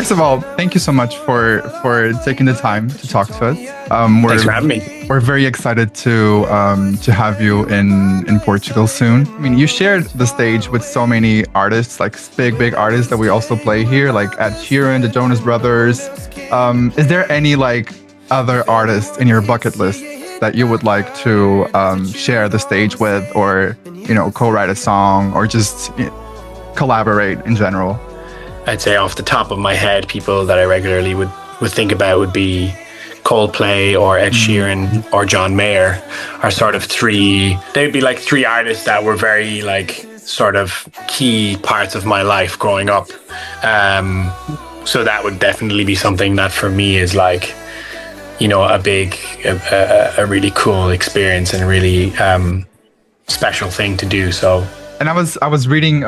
first of all, thank you so much for taking the time to talk to us. Thanks for having me. We're very excited to have you in Portugal soon. I mean, you shared the stage with so many artists, like big artists that we also play here, like Ed Sheeran, the Jonas Brothers. Is there any like other artists in your bucket list that you would like to share the stage with, or co-write a song, or just collaborate in general? I'd say off the top of my head, people that I regularly would think about would be Coldplay or Ed Sheeran or John Mayer are sort of they'd be like three artists that were very like sort of key parts of my life growing up. So that would definitely be something that for me is like, a really cool experience and really special thing to do. So. And I was reading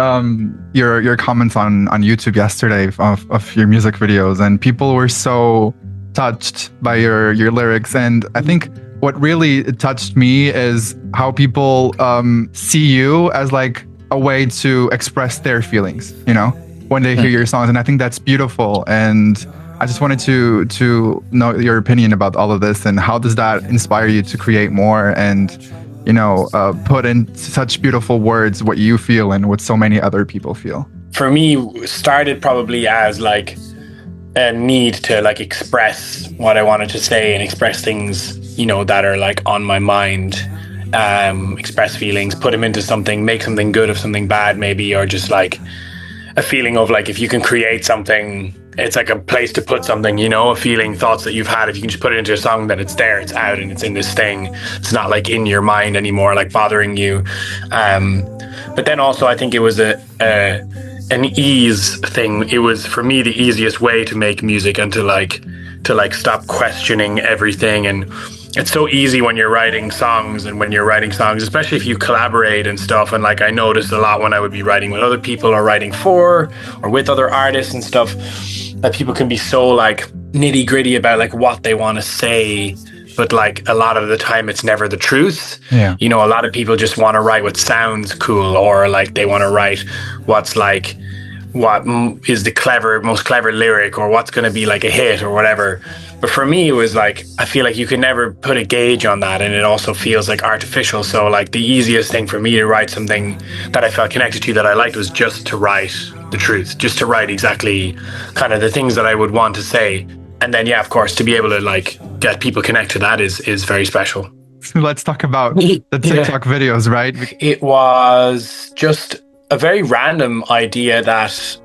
your comments on YouTube yesterday of your music videos, and people were so touched by your lyrics. And I think what really touched me is how people see you as like a way to express their feelings, when they hear your songs. And I think that's beautiful. And I just wanted to know your opinion about all of this, and how does that inspire you to create more and put in such beautiful words what you feel and what so many other people feel? For me, started probably as like a need to like express what I wanted to say and express things, that are like on my mind, express feelings, put them into something, make something good of something bad maybe, or just like a feeling of like, if you can create something, it's like a place to put something, a feeling, thoughts that you've had. If you can just put it into a song, then it's there, it's out, and it's in this thing. It's not like in your mind anymore, like bothering you. But then also I think it was an ease thing. It was for me the easiest way to make music and to stop questioning everything. And it's so easy when you're writing songs, especially if you collaborate and stuff. And like I noticed a lot when I would be writing with other people or writing for or with other artists and stuff, that people can be so like nitty gritty about like what they want to say, but like a lot of the time it's never the truth. Yeah. A lot of people just want to write what sounds cool, or like they want to write what's like what is the most clever lyric, or what's going to be like a hit or whatever. But for me, it was like, I feel like you can never put a gauge on that, and it also feels like artificial. So like the easiest thing for me to write something that I felt connected to, that I liked, was just to write the truth, just to write exactly kind of the things that I would want to say. And then, yeah, of course, to be able to like get people connect to that is very special. So let's talk about the TikTok videos, right? It was just a very random idea that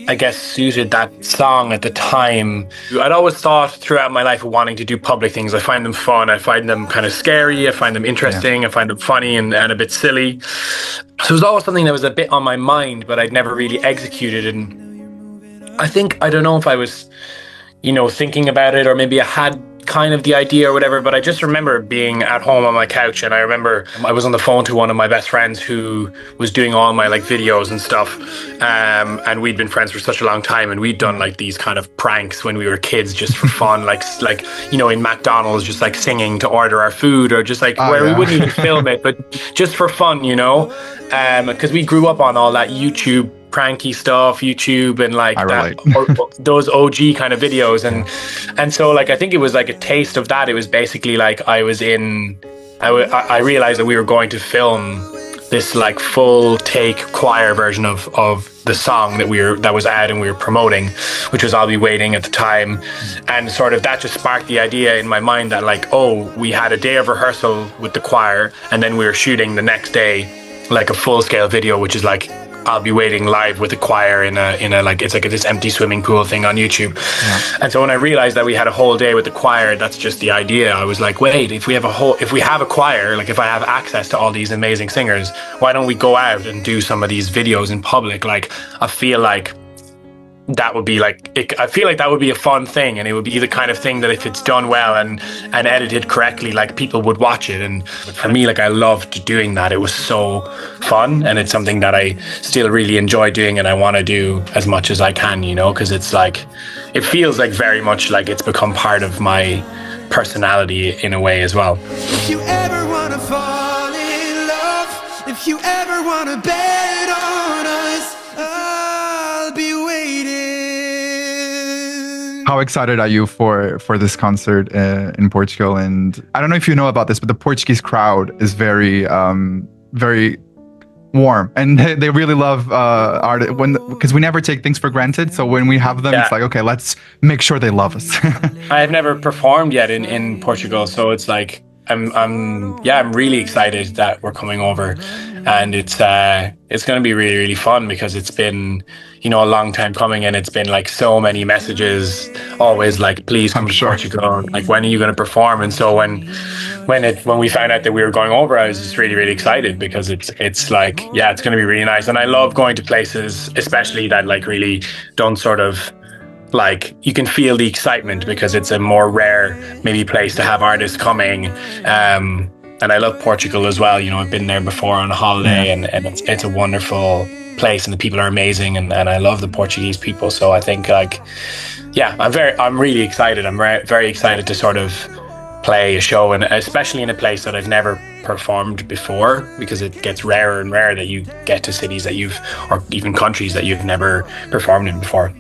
I guess suited that song at the time. I'd always thought throughout my life of wanting to do public things. I find them fun. I find them kind of scary. I find them interesting. I find them funny and a bit silly. So it was always something that was a bit on my mind, but I'd never really executed. And I think, I don't know if I was, thinking about it, or maybe I had kind of the idea or whatever, but I just remember being at home on my couch, and I remember I was on the phone to one of my best friends who was doing all my like videos and stuff, and we'd been friends for such a long time, and we'd done like these kind of pranks when we were kids just for fun, like in McDonald's, just like singing to order our food, or just like we wouldn't even film it, but just for fun, because we grew up on all that YouTube pranky stuff, YouTube and like that, or those OG kind of videos, and so like I think it was like a taste of that. It was basically like I realized that we were going to film this like full take choir version of the song that was out and we were promoting, which was I'll Be Waiting at the time. And sort of that just sparked the idea in my mind that like, we had a day of rehearsal with the choir, and then we were shooting the next day like a full scale video, which is like I'll Be Waiting live with the choir in a like, it's like this empty swimming pool thing on YouTube. Yeah. And so when I realized that we had a whole day with the choir, that's just the idea. I was like, wait, if we have a choir, like if I have access to all these amazing singers, why don't we go out and do some of these videos in public? Like, I feel like that would be I feel like that would be a fun thing, and it would be the kind of thing that if it's done well and edited correctly, like people would watch it. And for me, like I loved doing that. It was so fun, and it's something that I still really enjoy doing, and I want to do as much as I can, because it's like, it feels like very much like it's become part of my personality in a way as well. If you ever want to fall in love, if you ever want to bet on us, I'll be waiting. how excited are you for this concert in Portugal? And I don't know if you know about this, but the Portuguese crowd is very warm, and they really love art because we never take things for granted. So when we have them, it's like, okay, let's make sure they love us. I've never performed yet in Portugal, so it's like I'm really excited that we're coming over, and it's going to be really, really fun because it's been, you know, a long time coming, and it's been like so many messages always like, please come to Portugal, like when are you going to perform? And so when we found out that we were going over, I was just really, really excited because it's like, yeah, it's going to be really nice. And I love going to places, especially that like really don't sort of, like, you can feel the excitement because it's a more rare maybe place to have artists coming. And I love Portugal as well. You know, I've been there before on a holiday, and it's a wonderful place, and the people are amazing, and I love the Portuguese people. So I think, like, yeah, I'm really excited. I'm very excited to sort of play a show, and especially in a place that I've never performed before, because it gets rarer and rarer that you get to cities that or even countries that you've never performed in before.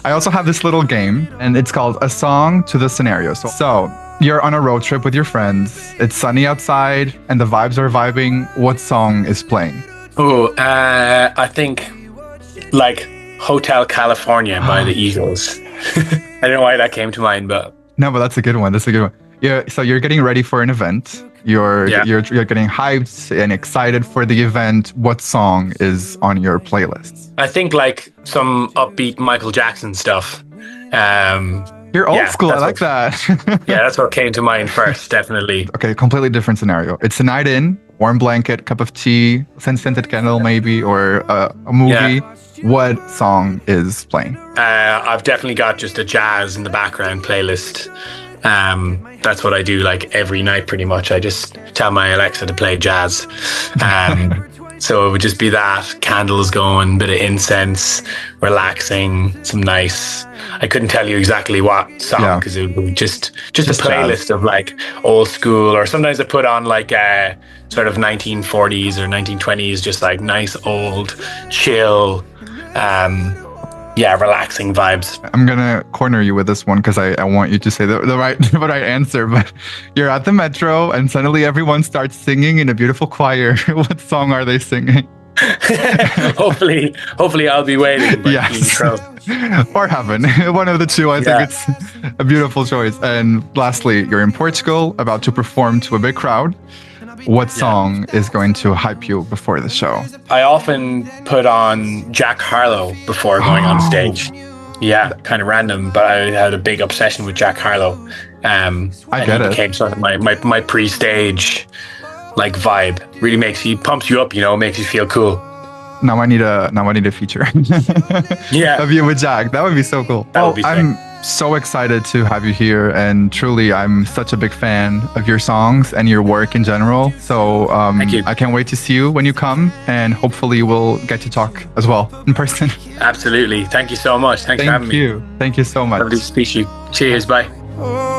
I also have this little game, and it's called A Song to the Scenario. So you're on a road trip with your friends, it's sunny outside, and the vibes are vibing. What song is playing? Oh, I think like Hotel California by the Eagles. I don't know why that came to mind, but... No, but that's a good one. Yeah, so you're getting ready for an event. You're getting hyped and excited for the event. What song is on your playlists? I think like some upbeat Michael Jackson stuff. You're old school. I like that. Yeah, that's what came to mind first, definitely. Okay, completely different scenario. It's a night in, warm blanket, cup of tea, scented candle maybe, or a movie. Yeah. What song is playing? I've definitely got just a jazz in the background playlist. That's what I do like every night pretty much. I just tell my Alexa to play jazz. So it would just be that, candles going, bit of incense, relaxing, some nice... I couldn't tell you exactly what song because it would be just a playlist of like old school, or sometimes I put on like sort of 1940s or 1920s, just like nice old chill, relaxing vibes. I'm gonna corner you with this one because I want you to say the right answer. But you're at the metro and suddenly everyone starts singing in a beautiful choir. What song are they singing? hopefully I'll Be Waiting by yes. Or Heaven. One of the two. I think it's a beautiful choice. And lastly, you're in Portugal about to perform to a big crowd. What song is going to hype you before the show? I often put on Jack Harlow before going on stage. Yeah, kind of random, but I had a big obsession with Jack Harlow. I get it. It became sort of my pre-stage like vibe. Really pumps you up, you know, makes you feel cool. Now I need a feature. Of you with Jack. That would be so cool. That would be sick. I'm so excited to have you here, and truly I'm such a big fan of your songs and your work in general. So Thank you. I can't wait to see you when you come, and hopefully we'll get to talk as well in person. Absolutely. Thank you so much. Thanks for having me. Thank you so much. Lovely to speak to you. Cheers. Bye.